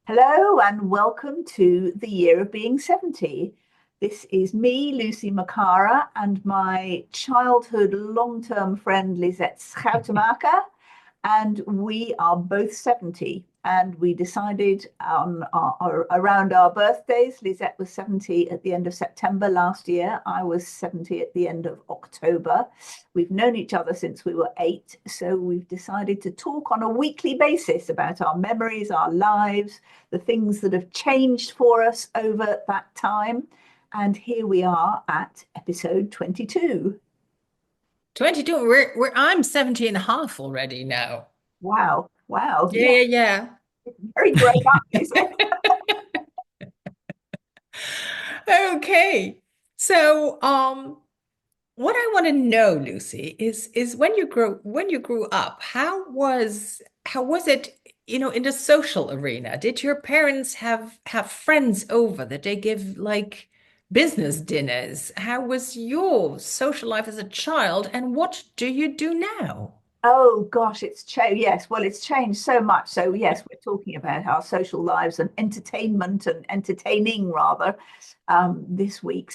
Hello and welcome to the year of being 70. This is me, Lucy Makara, and my childhood long-term friend Lisette Schoutemaker, and we are both 70. And we decided around our birthdays. Lisette was 70 at the end of September last year. I was 70 at the end of October. We've known each other since we were 8, so we've decided to talk on a weekly basis about our memories, our lives, the things that have changed for us over that time. And here we are at episode 22. 22. I'm 70 and a half already now. Wow, wow, yeah, Yeah, very grown up, yeah, isn't it? yeah. Okay. So, what I want to know, Lucy, is when you grew up, how was it, in the social arena? Did your parents have friends over that they give like business dinners? How was your social life as a child, and what do you do now? Oh gosh, it's changed. Yes, well, it's changed so much. So yes, we're talking about our social lives and entertainment and entertaining rather this week.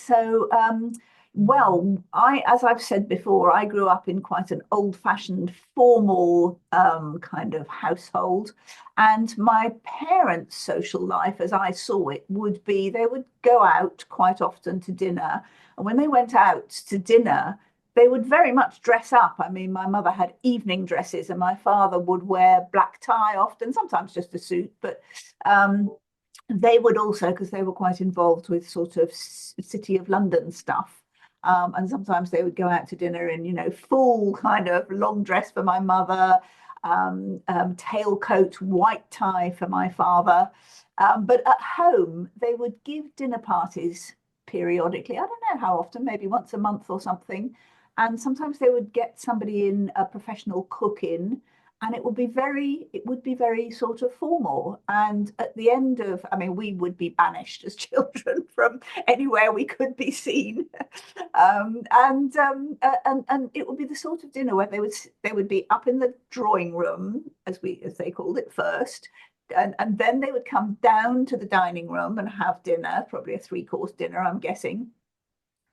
Well, as I've said before, I grew up in quite an old-fashioned, formal kind of household, and my parents' social life, as I saw it, would be they would go out quite often to dinner, and when they went out to dinner they would very much dress up. I mean, my mother had evening dresses, and my father would wear black tie often, sometimes just a suit. But um, they would also, because they were quite involved with sort of City of London stuff. And sometimes they would go out to dinner in, full kind of long dress for my mother, tailcoat, white tie for my father. But at home, they would give dinner parties periodically. I don't know how often, maybe once a month or something. And sometimes they would get somebody in, a professional cook in, and it would be very sort of formal. And at the end of, I mean, we would be banished as children from anywhere we could be seen. And it would be the sort of dinner where they would be up in the drawing room, as they called it first. And then they would come down to the dining room and have dinner, probably a three-course dinner, I'm guessing.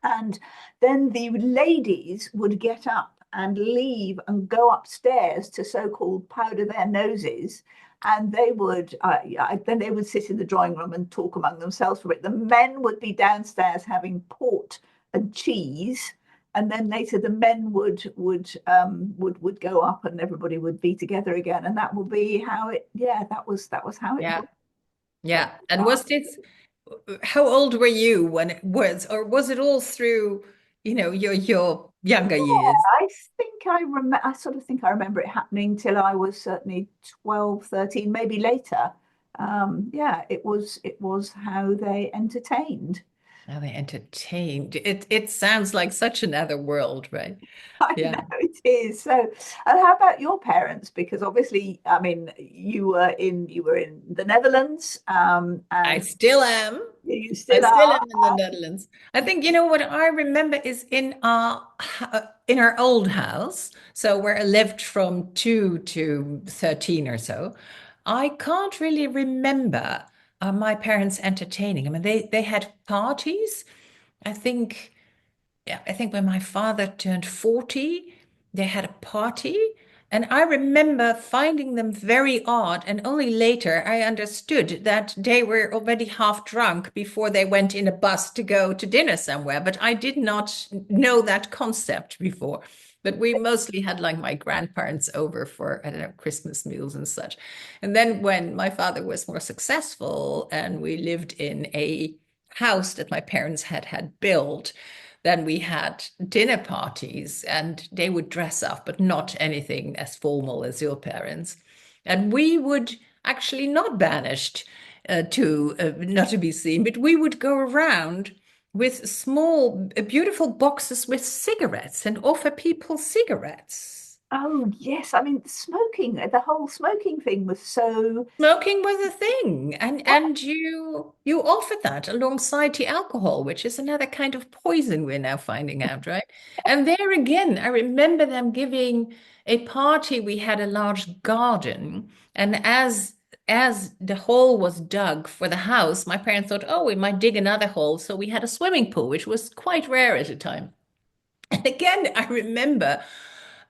And then the ladies would get up and leave and go upstairs to so-called powder their noses. And then they would sit in the drawing room and talk among themselves for it. The men would be downstairs having port and cheese. And then later the men would go up and everybody would be together again. And that would be how it, yeah, that was how it Yeah, was. yeah. And was this, how old were you when it was, or was it all through, your younger years? I sort of think I remember it happening till I was certainly 12, 13, maybe later. Yeah, it was how they entertained. How they entertained. It sounds like such another world, right? I Yeah. know it is. So, and how about your parents? Because obviously, I mean, you were in the Netherlands, I and still am. you I still still are. am in the Netherlands. I think, what I remember is in our old house. So where I lived from 2 to 13 or so, I can't really remember my parents entertaining. I mean, they had parties. I think, yeah, I think when my father turned 40, they had a party. And I remember finding them very odd. And only later I understood that they were already half drunk before they went in a bus to go to dinner somewhere. But I did not know that concept before. But we mostly had like my grandparents over for, I don't know, Christmas meals and such. And then when my father was more successful and we lived in a house that my parents had built, then we had dinner parties and they would dress up, but not anything as formal as your parents. And we would actually not banished to not to be seen, but we would go around with small, beautiful boxes with cigarettes and offer people cigarettes. Oh yes, I mean, the whole smoking thing was so. Smoking was a thing, and you offer that alongside the alcohol, which is another kind of poison we're now finding out, right? And there again, I remember them giving a party. We had a large garden, and as as the hole was dug for the house, my parents thought, oh, we might dig another hole. So we had a swimming pool, which was quite rare at the time. And again, I remember,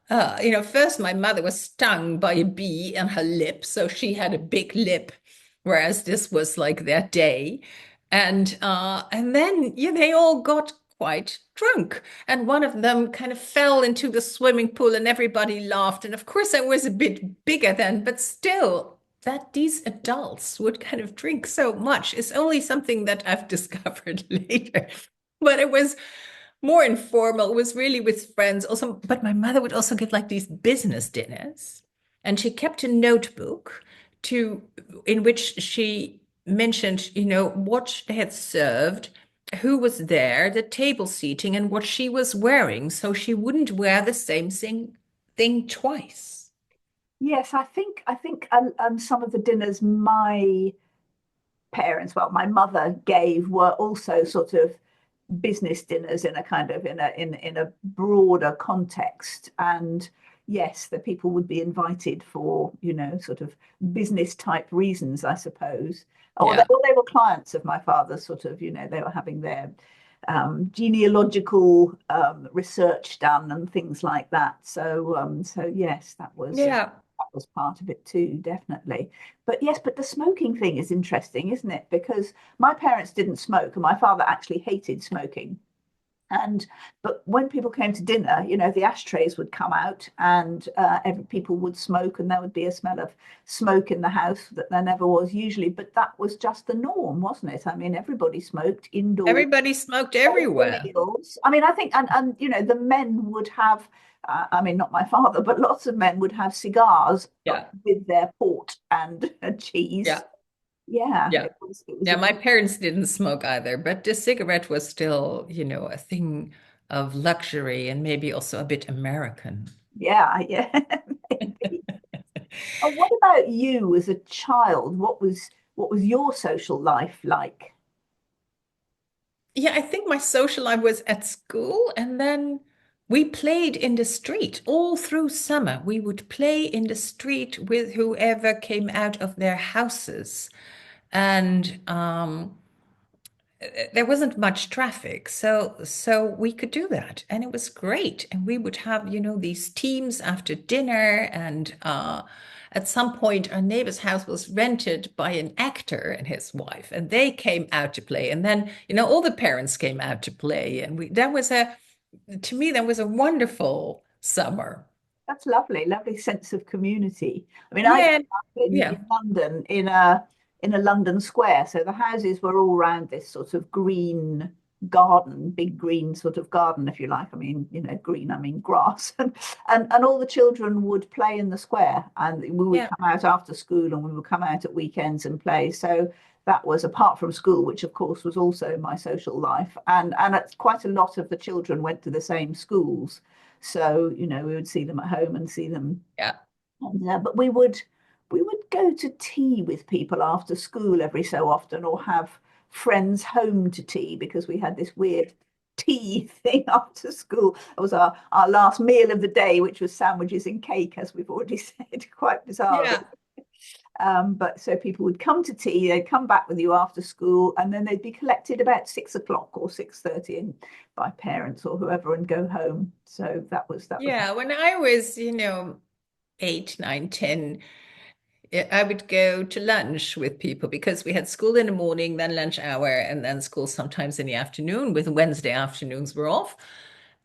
first my mother was stung by a bee on her lip, so she had a big lip, whereas this was like their day. And then they all got quite drunk, and one of them kind of fell into the swimming pool, and everybody laughed. And of course, I was a bit bigger then, but still, that these adults would kind of drink so much is only something that I've discovered later. But it was more informal. It was really with friends also. But my mother would also give like these business dinners, and she kept a notebook to in which she mentioned, what they had served, who was there, the table seating, and what she was wearing, so she wouldn't wear the same thing twice. Yes, I think some of the dinners my parents, well, my mother gave were also sort of business dinners in a kind of in a broader context. And yes, the people would be invited for, sort of business type reasons, I suppose. Yeah. Or they were clients of my father's, sort of, they were having their genealogical research done and things like that. So yes, Yeah. that was part of it too, definitely. But yes, but the smoking thing is interesting, isn't it? Because my parents didn't smoke, and my father actually hated smoking. And but when people came to dinner, the ashtrays would come out, and people would smoke, and there would be a smell of smoke in the house that there never was usually. But that was just the norm, wasn't it? I mean, everybody smoked indoors Everybody smoked over everywhere. meals. I mean, I think, and the men would have. I mean, not my father, but lots of men would have cigars Yeah. with their port and cheese. Yeah. Yeah, Yeah. it was Yeah, a my parents didn't smoke either, but the cigarette was still, a thing of luxury and maybe also a bit American. yeah, maybe. And what about you as a child? What was your social life like? Yeah, I think my social life was at school, and then we played in the street all through summer. We would play in the street with whoever came out of their houses. And there wasn't much traffic, so we could do that, and it was great. And we would have, these teams after dinner, and at some point, our neighbor's house was rented by an actor and his wife, and they came out to play. And then, all the parents came out to play, and to me, that was a wonderful summer. That's lovely, lovely sense of community. I mean, I grew Yeah, up in yeah, London in a London square, so the houses were all around this sort of green garden, big green sort of garden, if you like. I mean, green, I mean grass, and all the children would play in the square, and we would yeah, come out after school, and we would come out at weekends and play. So that was apart from school, which of course was also my social life, and it's quite a lot of the children went to the same schools. So, we would see them at home and see them. yeah. And, but we would go to tea with people after school every so often, or have friends home to tea, because we had this weird tea thing after school. It was our last meal of the day, which was sandwiches and cake, as we've already said. Quite bizarre. Yeah. But so people would come to tea, they'd come back with you after school, and then they'd be collected about 6 o'clock or 6:30 and by parents or whoever, and go home. So that was. Yeah, when I was, 8, 9, 10, I would go to lunch with people because we had school in the morning, then lunch hour, and then school sometimes in the afternoon, with Wednesday afternoons were off.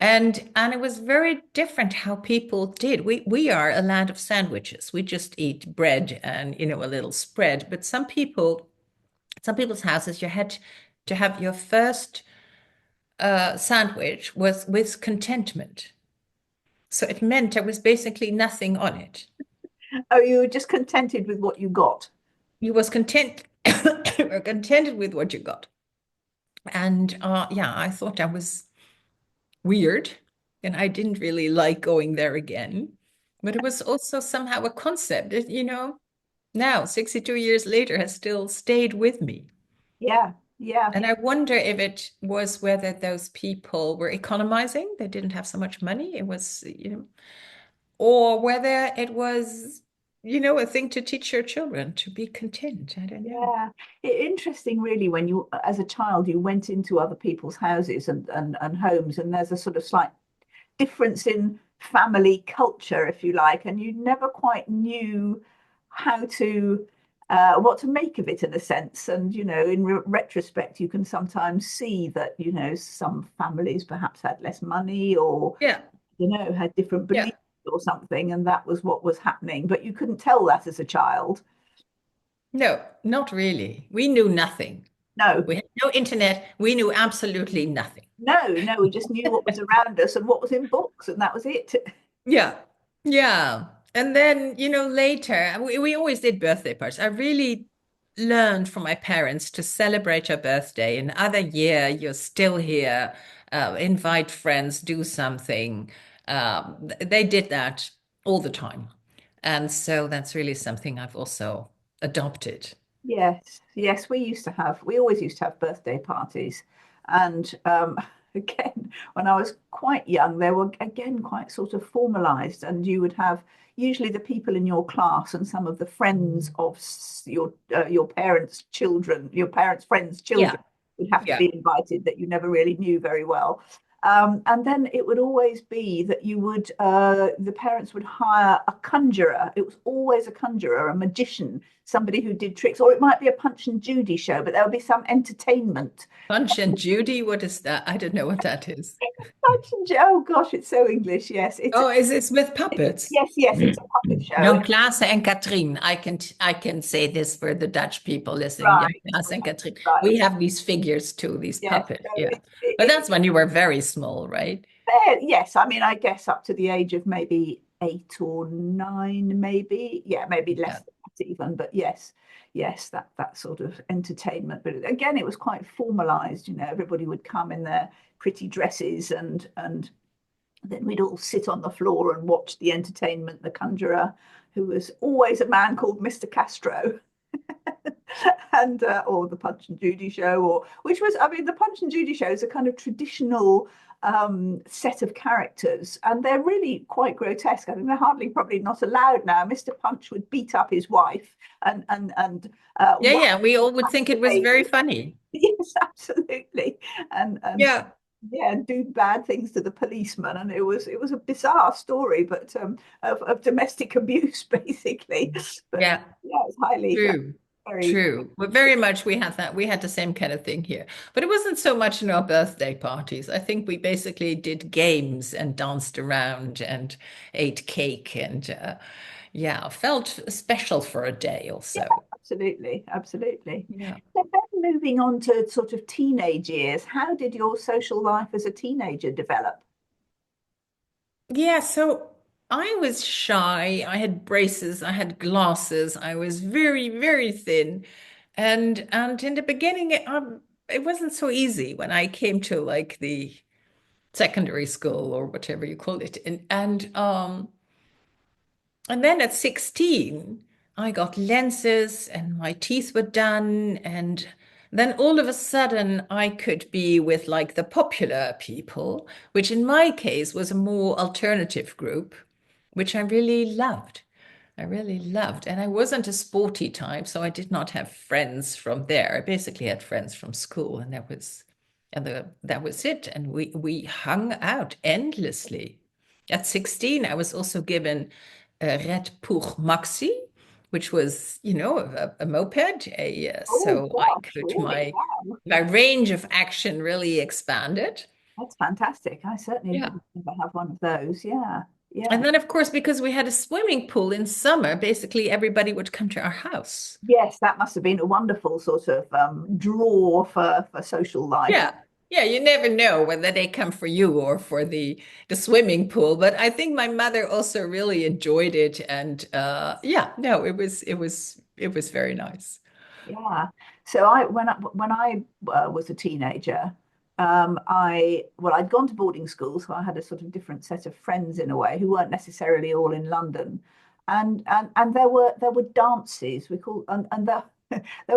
And it was very different how people did. We are a land of sandwiches. We just eat bread and, a little spread. But some people's houses, you had to have your first sandwich was with contentment. So it meant there was basically nothing on it. Oh, you were just contented with what you got. You was content, were contented with what you got. And yeah, I thought that was weird, and I didn't really like going there again. But it was also somehow a concept that, now 62 years later has still stayed with me. Yeah, yeah, And I wonder if it was whether those people were economizing, they didn't have so much money. It was, or whether it was. a thing to teach your children to be content. I don't know. Yeah, interesting really when you, as a child, you went into other people's houses and homes, and there's a sort of slight difference in family culture, if you like, and you never quite knew how to what to make of it in a sense. And in retrospect, you can sometimes see that some families perhaps had less money, or Yeah, had different yeah. beliefs or something, and that was what was happening. But you couldn't tell that as a child. No, not really. We knew nothing. No, We had no internet. We knew absolutely nothing. no, we just knew what was around us and what was in books, and that was it. Yeah. Yeah. And then, later, we always did birthday parties. I really learned from my parents to celebrate your birthday. Another year, you're still here. Invite friends, do something. They did that all the time. And so that's really something I've also adopted. Yes, yes, we always used to have birthday parties. And again, when I was quite young, they were again quite sort of formalized. And you would have usually the people in your class and some of the friends of your parents' children, your parents' friends' Yeah. children would have to Yeah. be invited that you never really knew very well. And then it would always be that the parents would hire a conjurer. It was always a conjurer, a magician, somebody who did tricks, or it might be a Punch and Judy show, but there would be some entertainment. Punch and Judy, what is that? I don't know what that is. Oh gosh, it's so English. Yes, Oh, is this with puppets? yes, it's a puppet show. Jan Klaas and Katrien. I can say this for the Dutch people listening. Jan Right, Klaas and Katrien. right. We have these figures too, these Yes, puppets. so Yeah. But that's when you were very small, right? yes. I mean, I guess up to the age of maybe 8 or 9, maybe. Yeah, maybe less Yeah. than that even. But yes, yes, that sort of entertainment. But again, it was quite formalized. Everybody would come in their pretty dresses, and then we'd all sit on the floor and watch the entertainment. The conjurer, who was always a man called Mr. Castro, and or the Punch and Judy show, or which was, I mean, the Punch and Judy show is a kind of traditional set of characters, and they're really quite grotesque. I think they're hardly probably not allowed now. Mr. Punch would beat up his wife and Yeah, whack yeah. We all would think the it was very baby. funny. Yes, absolutely, and Yeah. yeah, do bad things to the policeman, and it was a bizarre story, but of domestic abuse basically. But Yeah. yeah, it's highly True. very. True. But very much we had that. We had the same kind of thing here. But it wasn't so much in our birthday parties. I think we basically did games and danced around and ate cake and yeah, felt special for a day or Yeah, so. absolutely, absolutely. Yeah. So then moving on to sort of teenage years, how did your social life as a teenager develop? Yeah, so I was shy. I had braces, I had glasses, I was very, very thin. And in the beginning it wasn't so easy when I came to like the secondary school or whatever you call it. And then at 16, I got lenses and my teeth were done. And then all of a sudden, I could be with like the popular people, which in my case was a more alternative group, which I really loved. I really loved. And I wasn't a sporty type, so I did not have friends from there. I basically had friends from school, and that was it. And we hung out endlessly. At 16, I was also given a Red pour Maxi, which was, a moped. Oh So I gosh, could really? my Wow, my range of action really expanded. that's fantastic. I certainly Yeah. would never have one of those. Yeah, And yeah. then, of course, because we had a swimming pool in summer, basically everybody would come to our house. Yes, that must have been a wonderful sort of draw for social life. Yeah. Yeah, you never know whether they come for you or for the swimming pool. But I think my mother also really enjoyed it. And yeah, no, it was very nice. Yeah. So when I was a teenager, I'd gone to boarding school, so I had a sort of different set of friends in a way who weren't necessarily all in London, and there were dances we call and there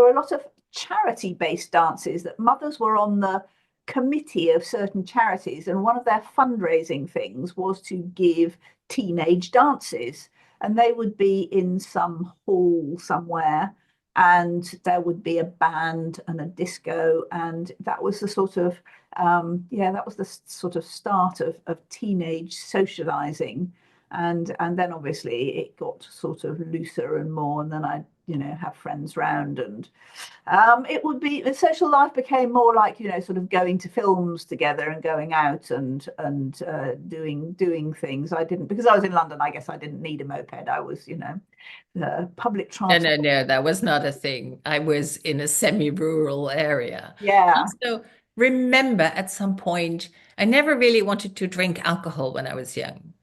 were a lot of charity-based dances that mothers were on the committee of certain charities, and one of their fundraising things was to give teenage dances. and they would be in some hall somewhere, and there would be a band and a disco, and that was the sort of that was the sort of start of teenage socializing, and then obviously it got sort of looser and more, and then I have friends round, and it would be the social life became more like sort of going to films together and going out and doing things. I didn't, because I was in London, I guess I didn't need a moped. I was the public No, transport. no, no, that was not a thing. I was in a semi-rural area. Yeah, Also, remember at some point, I never really wanted to drink alcohol when I was young.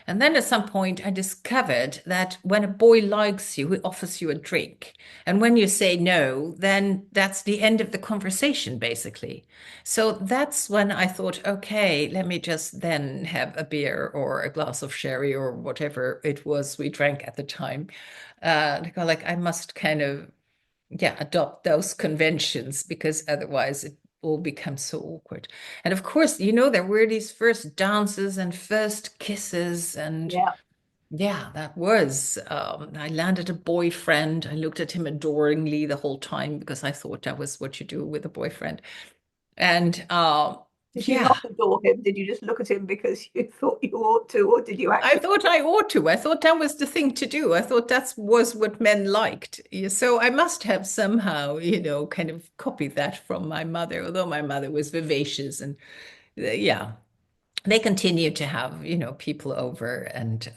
And then at some point, I discovered that when a boy likes you, he offers you a drink. And when you say no, then that's the end of the conversation, basically. So that's when I thought, okay, let me just then have a beer or a glass of sherry or whatever it was we drank at the time. Like I must kind of, yeah, adopt those conventions because otherwise it all becomes so awkward. And of course, there were these first dances and first kisses, and yeah. yeah, that was. I landed a boyfriend. I looked at him adoringly the whole time because I thought that was what you do with a boyfriend. And Did you yeah, not adore him? Did you just look at him because you thought you ought to, or did you I actually? thought I ought to. I thought that was the thing to do. I thought that was what men liked. Yeah, so I must have somehow, kind of copied that from my mother, although my mother was vivacious and yeah, they continued to have, people over and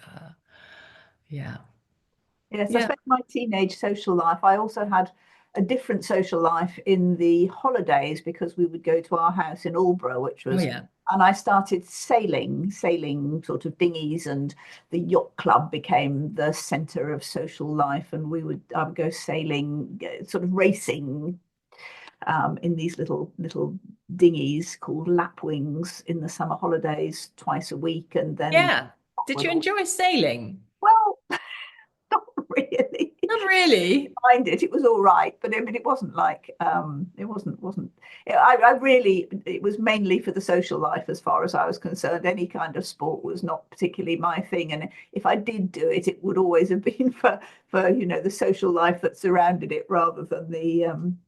yeah. Yes, I Yeah. spent my teenage social life. I also had a different social life in the holidays because we would go to our house in Aldborough, Oh yeah. and I started sailing sort of dinghies, and the Yacht Club became the center of social life. And I would go sailing, sort of racing, in these little dinghies called lapwings in the summer holidays twice a week, and then Yeah. Did with you all, enjoy sailing? well, not really. Not really. Mind it, it was all right, but I mean, it wasn't like it wasn't. I really, it was mainly for the social life as far as I was concerned. Any kind of sport was not particularly my thing, and if I did do it, it would always have been for the social life that surrounded it rather than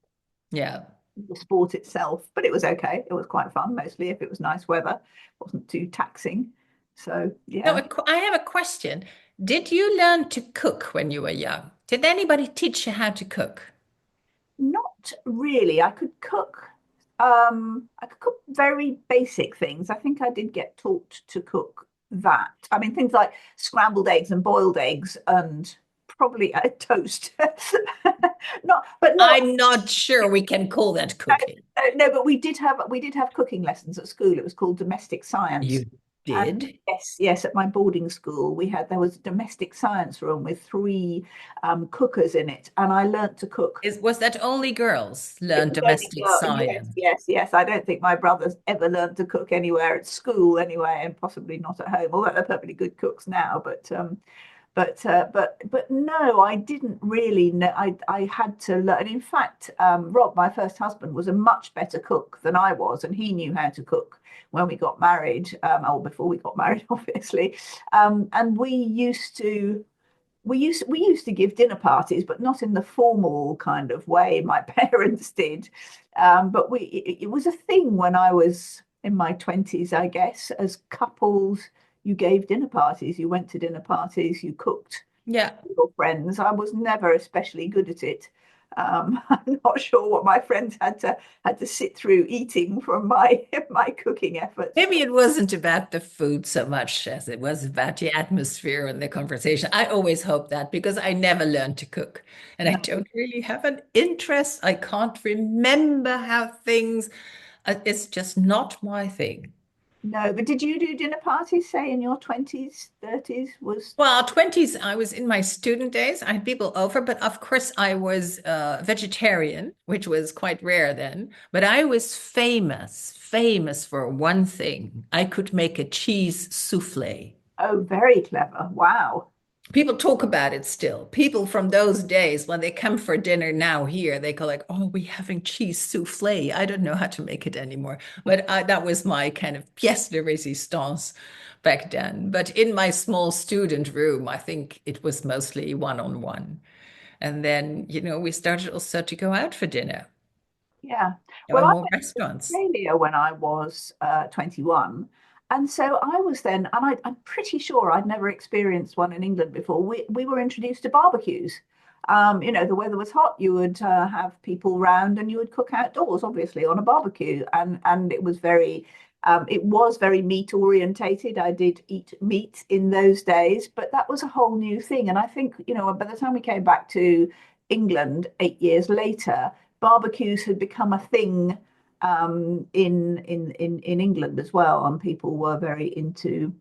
Yeah. the sport itself. But it was okay. It was quite fun, mostly if it was nice weather. It wasn't too taxing. So No, yeah. I have a question. Did you learn to cook when you were young? Did anybody teach you how to cook? Not really. I could cook very basic things. I think I did get taught to cook that. I mean, things like scrambled eggs and boiled eggs and probably a toast. Not, but no, I'm not sure we can call that cooking. no, but we did have cooking lessons at school. It was called domestic science. You And did? yes, yes, at my boarding school, there was a domestic science room with three cookers in it, and I learnt to cook. Was that only girls It learn was only domestic girl. Yes, science? yes, yes. I don't think my brothers ever learned to cook anywhere at school anyway, and possibly not at home. Although they're perfectly good cooks now, but no, I didn't really know. I had to learn. And in fact, Rob, my first husband, was a much better cook than I was, and he knew how to cook when we got married, or before we got married, obviously. And we used to give dinner parties, but not in the formal kind of way my parents did. But it was a thing when I was in my 20s, I guess. As couples, you gave dinner parties, you went to dinner parties, you cooked Yeah. for your friends. I was never especially good at it. I'm not sure what my friends had to sit through eating from my cooking efforts. Maybe it wasn't about the food so much as it was about the atmosphere and the conversation. I always hope that because I never learned to cook and I No, don't really have an interest. I can't remember how things, it's just not my thing. no. But did you do dinner parties, say in your 20s, 30s? Was Well, 20s, I was in my student days. I had people over, but of course I was vegetarian, which was quite rare then. But I was famous for one thing. I could make a cheese souffle. Oh, very clever. Wow. People talk about it still. People from those days, when they come for dinner now here, they go like, "Oh, we're having cheese souffle." I don't know how to make it anymore, but that was my kind of pièce de résistance back then. But in my small student room, I think it was mostly one-on-one. And then, we started also to go out for dinner Yeah. or Well, I more went to restaurants. Australia when I was 21. And so I was then, and I'm pretty sure I'd never experienced one in England before. We were introduced to barbecues. The weather was hot. You would have people round and you would cook outdoors, obviously, on a barbecue. And it was very meat orientated. I did eat meat in those days, but that was a whole new thing. And I think, by the time we came back to England 8 years later, barbecues had become a thing in England as well, and people were very into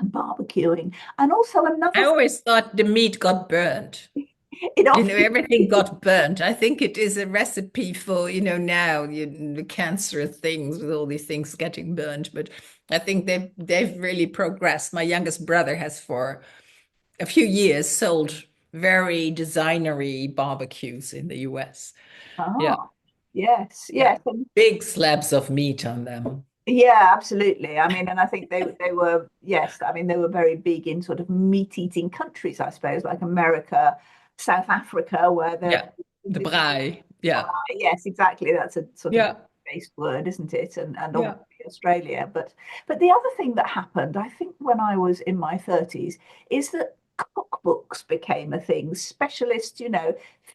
barbecuing. And also I another always thought the meat got burnt. it often Everything got burnt. I think it is a recipe for, now the cancerous things with all these things getting burnt. But I think they've really progressed. My youngest brother has for a few years sold very designery barbecues in the US. Yeah, yes, yeah. yes, and Big slabs of meat on them. yeah, absolutely. I mean, and I think they were yes, I mean they were very big in sort of meat eating countries, I suppose, like America, South Africa, where they're Yeah, the braai. Yeah, yes, exactly. That's a sort of yeah, based word, isn't it? And yeah. obviously Australia. But the other thing that happened, I think, when I was in my 30s, is that cookbooks became a thing. Specialists,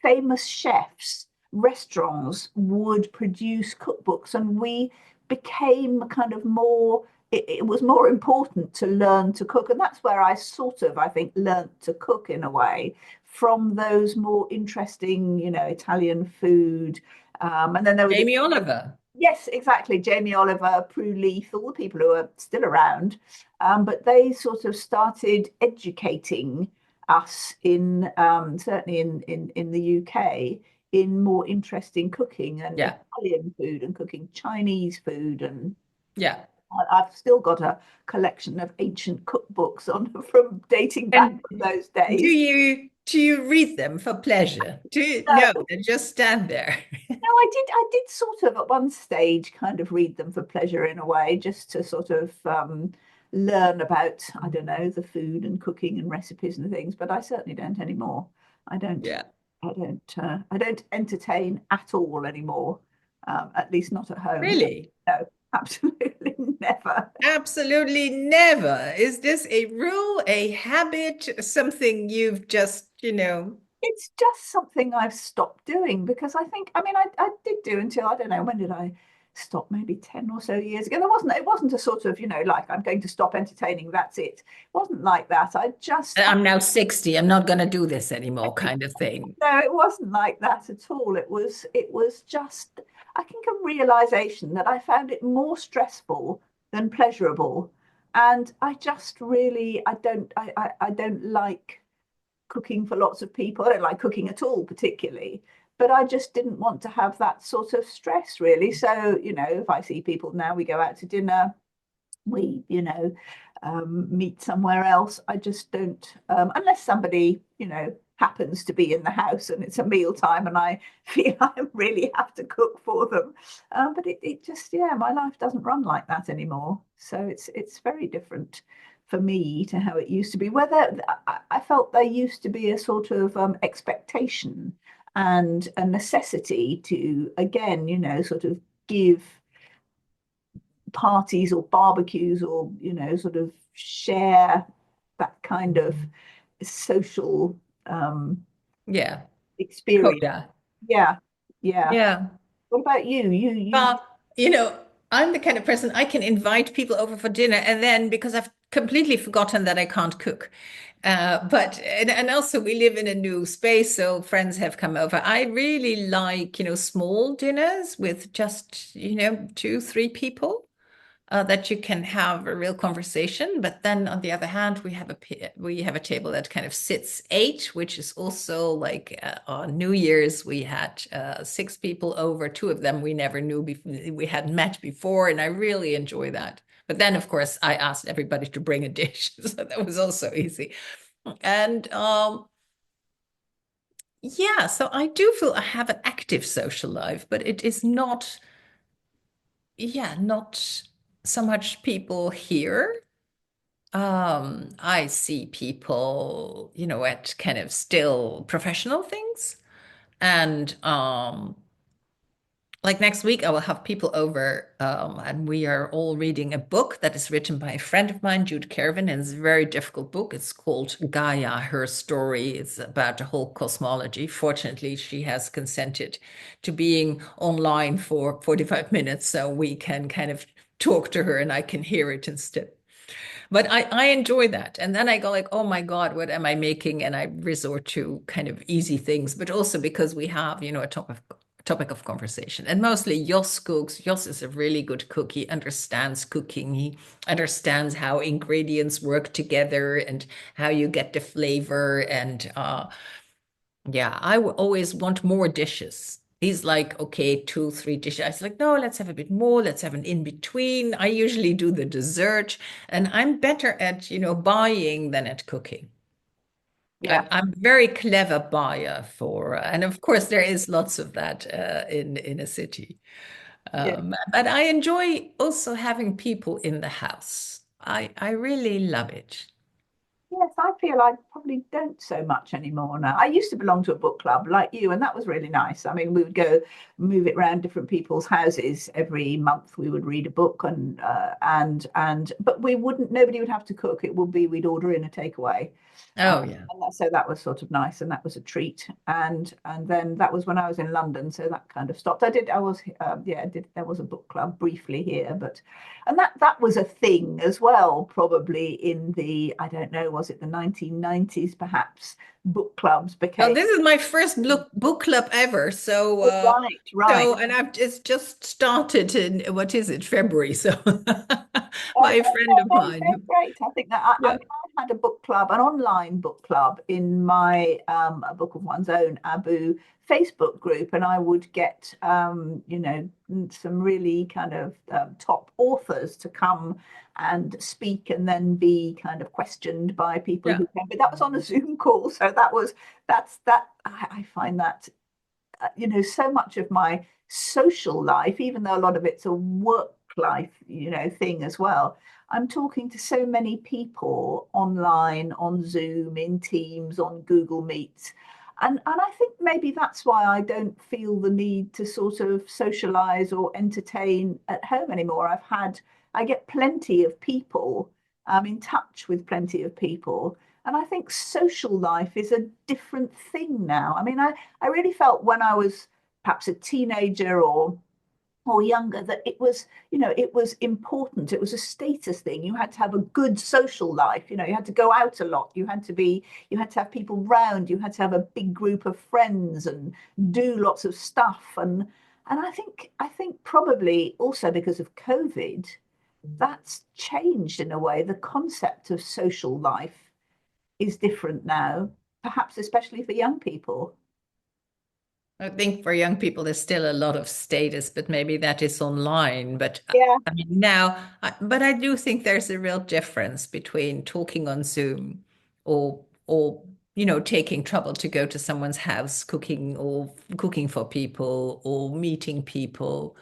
famous chefs, restaurants would produce cookbooks, and we became kind of more. It was more important to learn to cook, and that's where I sort of, I think, learnt to cook in a way from those more interesting, Italian food. And then there were the Jamie Oliver. yes, exactly, Jamie Oliver, Prue Leith, all the people who are still around. But they sort of started educating us in certainly in the UK in more interesting cooking and Yeah, Italian food and cooking Chinese food and yeah. I've still got a collection of ancient cookbooks on from dating back And from those do days. you read them for pleasure? No, No, they just stand there. no, I did sort of at one stage kind of read them for pleasure in a way, just to sort of learn about, I don't know, the food and cooking and recipes and things, but I certainly don't anymore. I don't, Yeah. I don't entertain at all anymore, at least not at home. Really? No, absolutely never. Absolutely never. Is this a rule, a habit, something you've just, It's just something I've stopped doing because I think, I mean, I did do until, I don't know, when did I stop? Maybe 10 or so years ago. It wasn't a sort of, like I'm going to stop entertaining, that's it. It wasn't like that. I'm now 60, I'm not going to do this anymore kind of thing. No, it wasn't like that at all. It was just, I think, a realization that I found it more stressful than pleasurable. And I just really, I don't like cooking for lots of people. I don't like cooking at all, particularly. But I just didn't want to have that sort of stress, really. So, if I see people now, we go out to dinner, we, meet somewhere else. I just don't, unless somebody, happens to be in the house and it's a meal time and I feel I really have to cook for them. But it just, yeah, my life doesn't run like that anymore. So it's very different for me to how it used to be. Whether I felt there used to be a sort of expectation and a necessity to, again, sort of give parties or barbecues or sort of share that kind of social Yeah. experience. Coda. Yeah, yeah. Yeah. What about you? You But, I'm the kind of person I can invite people over for dinner, and then because I've completely forgotten that I can't cook. But and also we live in a new space, so friends have come over. I really like, small dinners with just, two, three people. That you can have a real conversation. But then on the other hand, we have a table that kind of sits eight, which is also like on New Year's we had six people over. Two of them we never knew we hadn't met before, and I really enjoy that. But then, of course, I asked everybody to bring a dish, so that was also easy. And yeah, so I do feel I have an active social life, but it is not, yeah, not so much people here. I see people, at kind of still professional things. And like next week, I will have people over, and we are all reading a book that is written by a friend of mine, Jude Kervin, and it's a very difficult book. It's called Gaia, Her Story. It's about the whole cosmology. Fortunately, she has consented to being online for 45 minutes, so we can kind of talk to her and I can hear it instead. But I enjoy that. And then I go like, oh my God, what am I making? And I resort to kind of easy things, but also because we have, a topic of conversation. And mostly Jos cooks. Jos is a really good cook. He understands cooking. He understands how ingredients work together and how you get the flavor. And yeah, always want more dishes. He's like, okay, two, three dishes. I was like, no, let's have a bit more. Let's have an in between. I usually do the dessert, and I'm better at, buying than at cooking. Yeah, I'm very clever buyer and of course there is lots of that in a city. yeah. But I enjoy also having people in the house. I really love it. Yes, I feel I probably don't so much anymore now. I used to belong to a book club like you, and that was really nice. I mean, we would go move it around different people's houses every month. We would read a book, but we wouldn't. Nobody would have to cook. It would be we'd order in a takeaway. Oh yeah. So that was sort of nice, and that was a treat. And then that was when I was in London, so that kind of stopped. I was yeah, I did. There was a book club briefly here, but and that was a thing as well, probably in the, I don't know, was it the 1990s perhaps? Book clubs Oh, became, this is my first book club ever. So, oh, right, right. and it's just started in, what is it, February. So, by a Okay, friend of there you mine. go, great. I think that I Yeah. mean, I had a book club, an online book club in my A Book of One's Own Abu Facebook group, and I would get some really kind of top authors to come and speak and then be kind of questioned by people Yeah. who came. But that was on a Zoom call, so I find that so much of my social life, even though a lot of it's a work life, thing as well. I'm talking to so many people online, on Zoom, in Teams, on Google Meets. And I think maybe that's why I don't feel the need to sort of socialize or entertain at home anymore. I get plenty of people. I'm in touch with plenty of people. And I think social life is a different thing now. I mean, I really felt when I was perhaps a teenager or younger that it was important. It was a status thing. You had to have a good social life. You had to go out a lot. You had to have people round. You had to have a big group of friends and do lots of stuff. And I think probably also because of COVID, that's changed in a way. The concept of social life is different now, perhaps especially for young people. I think for young people, there's still a lot of status, but maybe that is online. But Yeah, I mean, now, but I do think there's a real difference between talking on Zoom or taking trouble to go to someone's house, cooking for people or meeting people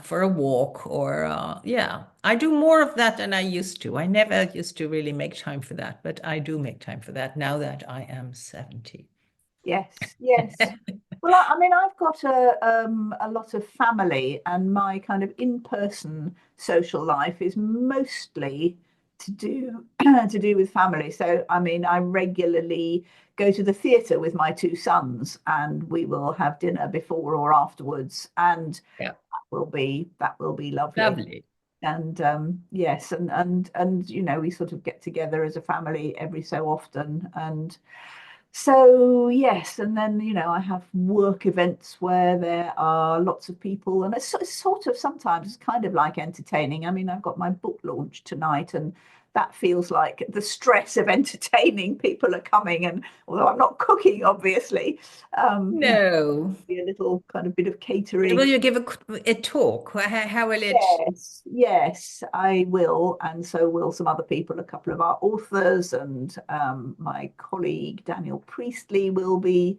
for a walk or yeah. I do more of that than I used to. I never used to really make time for that, but I do make time for that now that I am 70. yes, yes. Well, I mean, I've got a lot of family, and my kind of in-person social life is mostly to do to do with family. So, I mean, I regularly go to the theatre with my two sons, and we will have dinner before or afterwards, and Yeah, that will be lovely. lovely. And yes, and we sort of get together as a family every so often, and so yes, and then I have work events where there are lots of people, and it's sort of sometimes it's kind of like entertaining. I mean, I've got my book launch tonight, and that feels like the stress of entertaining people are coming. And although I'm not cooking, obviously, No. be a little kind of bit of But will catering. you give a talk? How will it? Yes, yes, I will, and so will some other people. A couple of our authors and my colleague Daniel Priestley will be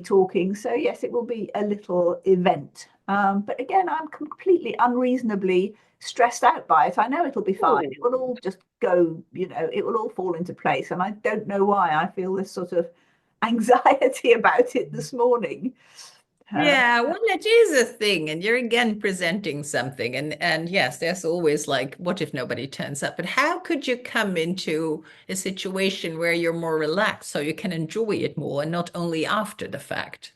talking. So yes, it will be a little event. But again, I'm completely unreasonably stressed out by it. I know it'll be fine. Oh. It will all just go, it will all fall into place. And I don't know why I feel this sort of anxiety about it this morning. Uh, Yeah, well, it is a thing, and you're again presenting something, and yes, there's always like, what if nobody turns up? But how could you come into a situation where you're more relaxed so you can enjoy it more and not only after the fact?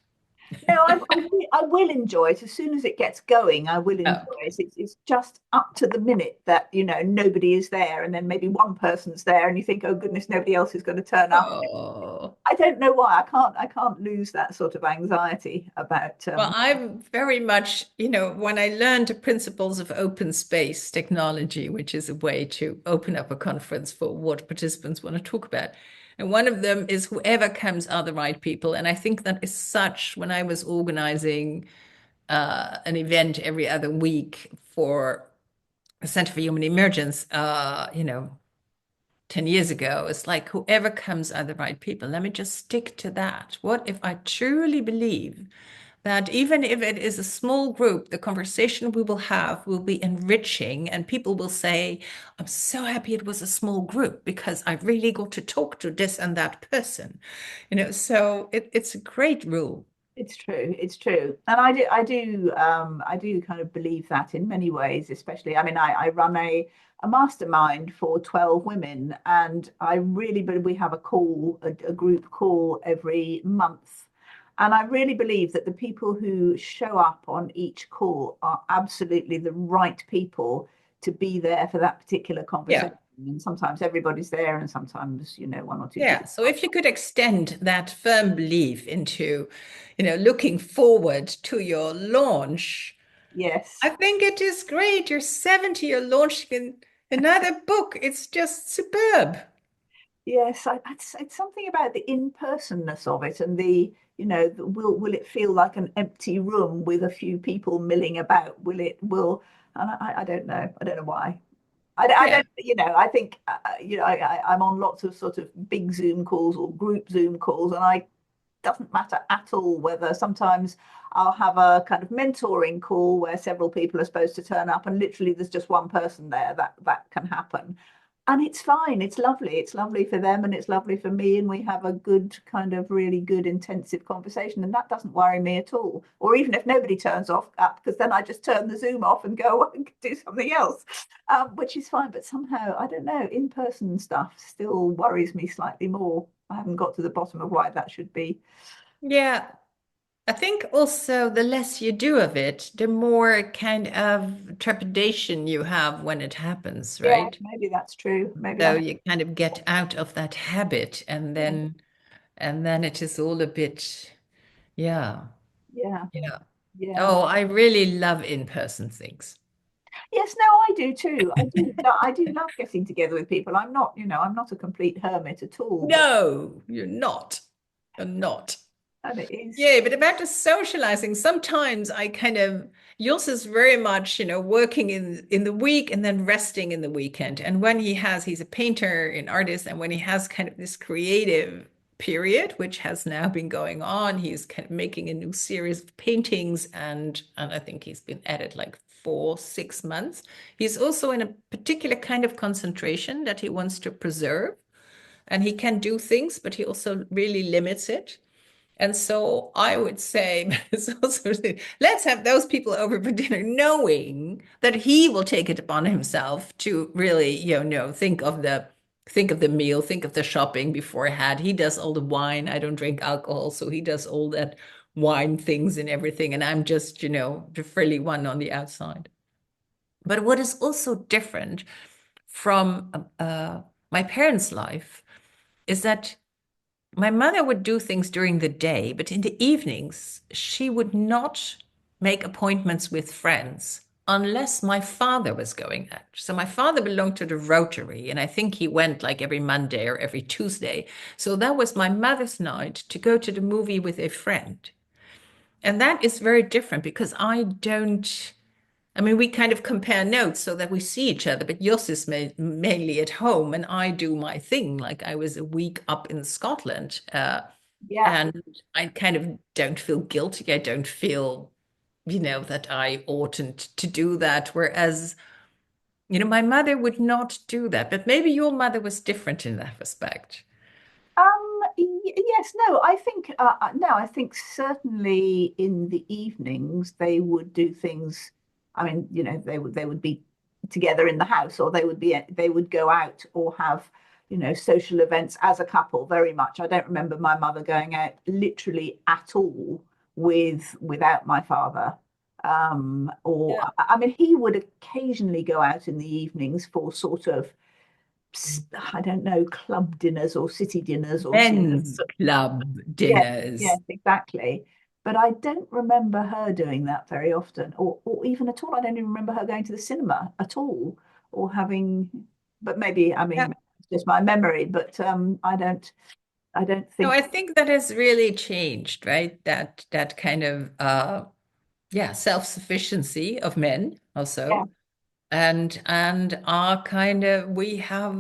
No, I will enjoy it as soon as it gets going. I will enjoy Okay. it. It's just up to the minute that nobody is there, and then maybe one person's there, and you think, oh goodness, nobody else is going to turn up. Oh. I don't know why. I can't lose that sort of anxiety about. Well, I'm very much, when I learned the principles of open space technology, which is a way to open up a conference for what participants want to talk about. And one of them is whoever comes are the right people. And I think that is such when I was organizing an event every other week for the Center for Human Emergence, 10 years ago, it's like whoever comes are the right people. Let me just stick to that. What if I truly believe that even if it is a small group, the conversation we will have will be enriching and people will say, I'm so happy it was a small group because I really got to talk to this and that person. So it's a great rule. It's true. It's true. And I do kind of believe that in many ways, especially, I mean, I run a mastermind for 12 women, and I really believe we have a group call every month. And I really believe that the people who show up on each call are absolutely the right people to be there for that particular Yeah. conversation. And sometimes everybody's there, and sometimes, one or two Yeah. people. So if you could extend that firm belief into, looking forward to your launch, I Yes. think it is great. You're 70, you're launching another book. It's just superb. Yes, it's something about the in-personness of it, and will it feel like an empty room with a few people milling about? And I don't know. I don't know why. I Yeah. don't, I think, I'm on lots of sort of big Zoom calls or group Zoom calls, and I doesn't matter at all whether sometimes I'll have a kind of mentoring call where several people are supposed to turn up, and literally there's just one person there. That can happen, and it's fine. It's lovely. It's lovely for them, and it's lovely for me, and we have a good kind of really good intensive conversation, and that doesn't worry me at all. Or even if nobody turns off up, because then I just turn the Zoom off and go and do something else, which is fine. But somehow I don't know, in-person stuff still worries me slightly more. I haven't got to the bottom of why that should be. Yeah. I think also the less you do of it, the more kind of trepidation you have when it happens, Yeah, right? maybe that's true. Maybe So I. you kind of get out of that habit Yeah, and then it is all a bit, yeah. yeah, Yeah. yeah. Oh, I really love in-person things. Yes, no, I do too. I do. I do love getting together with people. I'm not a complete hermit at all. But No, you're not. You're not. and it is. Yeah, but about the socializing, sometimes I kind of yours is very much, working in the week and then resting in the weekend. And when he's a painter, an artist, and when he has kind of this creative period, which has now been going on, he's kind of making a new series of paintings, and I think he's been at it like 4, 6 months. He's also in a particular kind of concentration that he wants to preserve, and he can do things, but he also really limits it. And so I would say, it's also, let's have those people over for dinner, knowing that he will take it upon himself to really, think of the meal, think of the shopping beforehand. He does all the wine. I don't drink alcohol, so he does all that wine things and everything. And I'm just, the frilly one on the outside. But what is also different from my parents' life is that my mother would do things during the day, but in the evenings, she would not make appointments with friends unless my father was going out. So my father belonged to the Rotary, and I think he went like every Monday or every Tuesday. So that was my mother's night to go to the movie with a friend. And that is very different because I don't. I mean, we kind of compare notes so that we see each other, but Jos is mainly at home and I do my thing. Like I was a week up in Scotland, Yeah. and I kind of don't feel guilty. I don't feel, that I oughtn't to do that. Whereas, my mother would not do that. But maybe your mother was different in that respect. Yes, no, I think no, I think certainly in the evenings they would do things. I mean, they would be together in the house, or they would go out or have, social events as a couple. Very much. I don't remember my mother going out literally at all without my father. Or Yeah. I mean, he would occasionally go out in the evenings for sort of I don't know, club dinners or city dinners or Men's club yes, yes, dinners. exactly. But I don't remember her doing that very often, or even at all. I don't even remember her going to the cinema at all, or having. But maybe, I Yeah. mean, it's just my memory. But I don't No, think. I think that has really changed, right? That kind of yeah, self-sufficiency of men Yeah. also. And our kind of we have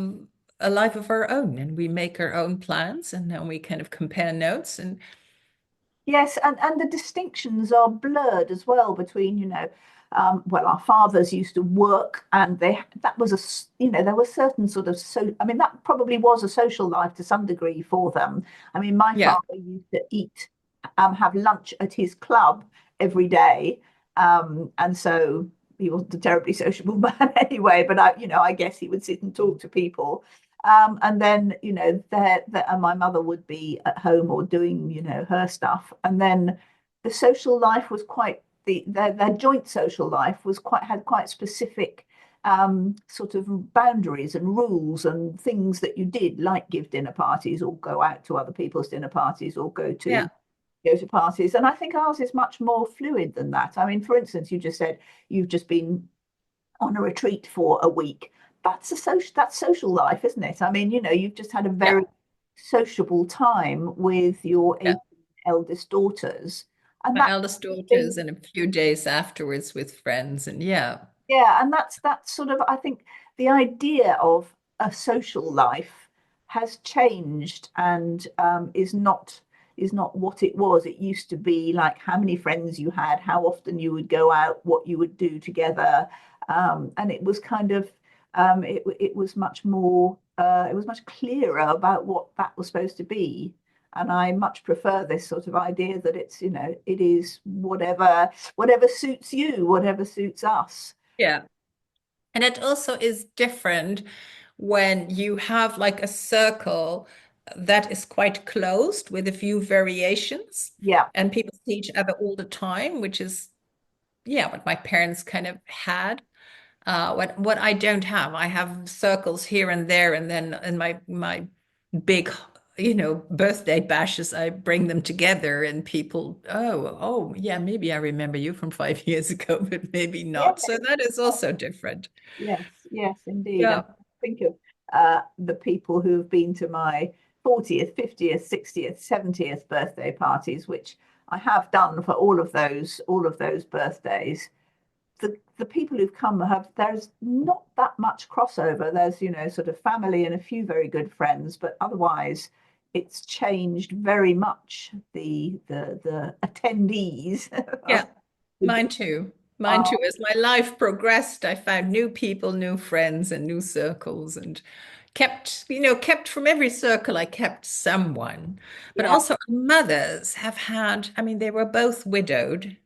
a life of our own and we make our own plans and then we kind of compare notes and Yes, and the distinctions are blurred as well between, well, our fathers used to work, and that was there were certain sort of I mean, that probably was a social life to some degree for them. I mean, my yeah, father used to have lunch at his club every day, and so he wasn't a terribly sociable man anyway. But I guess he would sit and talk to people. And then, and my mother would be at home or doing, her stuff. And then the social life was quite their joint social life had quite specific sort of boundaries and rules and things that you did, like give dinner parties or go out to other people's dinner parties or yeah, go to parties. And I think ours is much more fluid than that. I mean, for instance, you just said you've just been on a retreat for a week. That's social life, isn't it? I mean, you've just had a yeah, very sociable time with your yeah. 8 eldest daughters, and My that eldest thing, daughters and a few days afterwards with friends and yeah, yeah, and that's sort of, I think, the idea of a social life has changed and is not what it was. It used to be like how many friends you had, how often you would go out, what you would do together, and it was kind of it was much more it was much clearer about what that was supposed to be. And I much prefer this sort of idea that it is whatever suits you, whatever suits us. yeah. And it also is different when you have like a circle that is quite closed with a few variations Yeah. and people see each other all the time, which is, yeah, what my parents kind of had. What I don't have, I have circles here and there, and then in my big, birthday bashes, I bring them together, and people, oh, yeah, maybe I remember you from 5 years ago, but maybe Yeah. not. So that is also different. Yes, yes, indeed. And Yeah, think of the people who've been to my 40th, 50th, 60th, 70th birthday parties, which I have done for all of those birthdays. The people who've come there's not that much crossover. There's, sort of family and a few very good friends, but otherwise it's changed very much. The attendees yeah, of mine too. Mine are too. As my life progressed, I found new people, new friends, and new circles, and kept from every circle, I kept someone. But yeah. also, mothers have had, I mean, they were both widowed.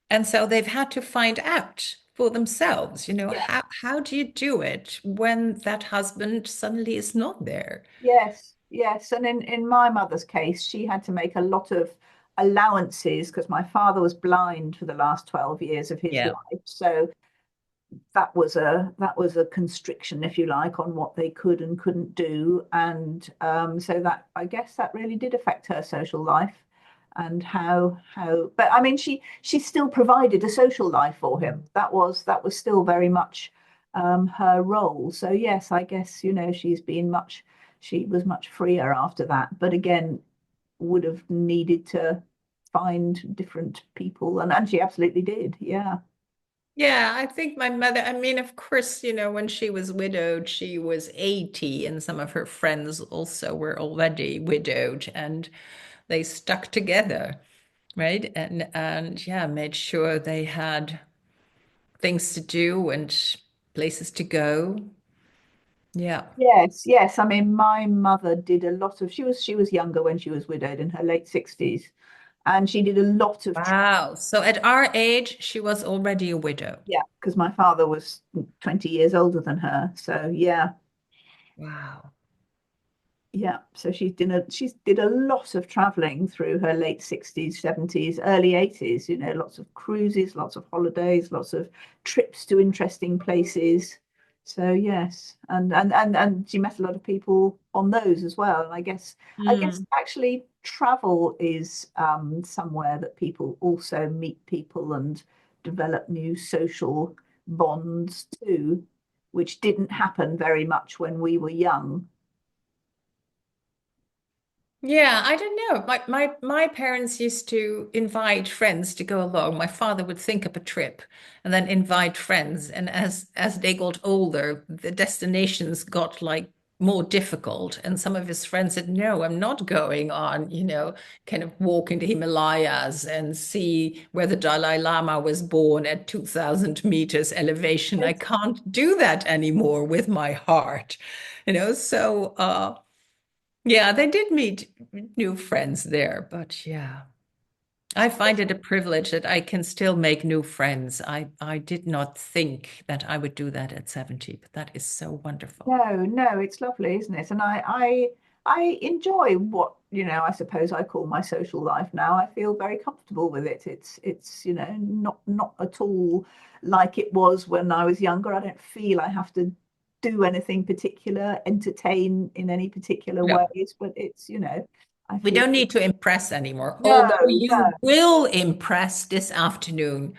And so they've had to find out for themselves, Yeah. how do you do it when that husband suddenly is not there? Yes, yes. And in my mother's case, she had to make a lot of allowances because my father was blind for the last 12 years of his Yeah. life. So that was a constriction, if you like, on what they could and couldn't do. And so that, I guess, that really did affect her social life. and how. But I mean, she still provided a social life for him. That was still very much her role. So yes, I guess she was much freer after that. But again, would have needed to find different people, and she absolutely did. Yeah. Yeah, I think my mother, I mean, of course, when she was widowed, she was 80, and some of her friends also were already widowed, and they stuck together, right? And yeah, made sure they had things to do and places to go. Yeah. Yes, yes. I mean, my mother did a lot of. She was younger when she was widowed in her late 60s, and she did a lot of. Wow. So at our age, she was already a widow. Yeah, because my father was 20 years older than her. So yeah, Wow. yeah. So she did a lot of traveling through her late 60s, 70s, early 80s. Lots of cruises, lots of holidays, lots of trips to interesting places. So yes, and she met a lot of people on those as well. And I guess Mm. actually travel is somewhere that people also meet people and develop new social bonds too, which didn't happen very much when we were young. Yeah, I don't know. My parents used to invite friends to go along. My father would think up a trip and then invite friends. And as they got older, the destinations got like more difficult. And some of his friends said, "No, I'm not going on, kind of walk in the Himalayas and see where the Dalai Lama was born at 2,000 meters elevation. I can't do that anymore with my heart." So yeah, they did meet new friends there, but yeah, I find it a privilege that I can still make new friends. I did not think that I would do that at 70, but that is so wonderful. No, no, it's lovely, isn't it? And I enjoy what, I suppose I call my social life now. I feel very comfortable with it. It's, not at all like it was when I was younger. I don't feel I have to do anything particular, entertain in any particular No, ways, but I we feel don't need to impress anymore, no, although no, you will impress this afternoon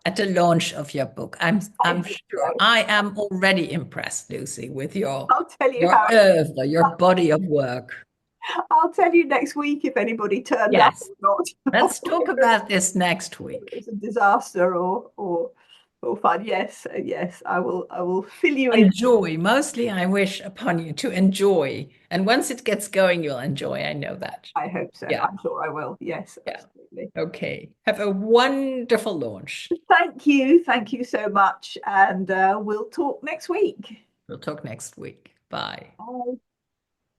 at the launch of your book. I I'm hope sure. so. I am already impressed, Lucy, with your I'll tell you your how oeuvre, your body of work. I'll tell you next week if anybody turned up Yes, or not. let's talk about this next week. It's a disaster or fun. Yes, yes, I will fill you in. Enjoy. Mostly, I wish upon you to enjoy. And once it gets going, you'll enjoy. I know that. I hope so. Yeah. I'm sure I will. Yes, Yeah. absolutely. Okay. Have a wonderful launch. Thank you so much, and we'll talk next week. We'll talk next week. Bye. Bye.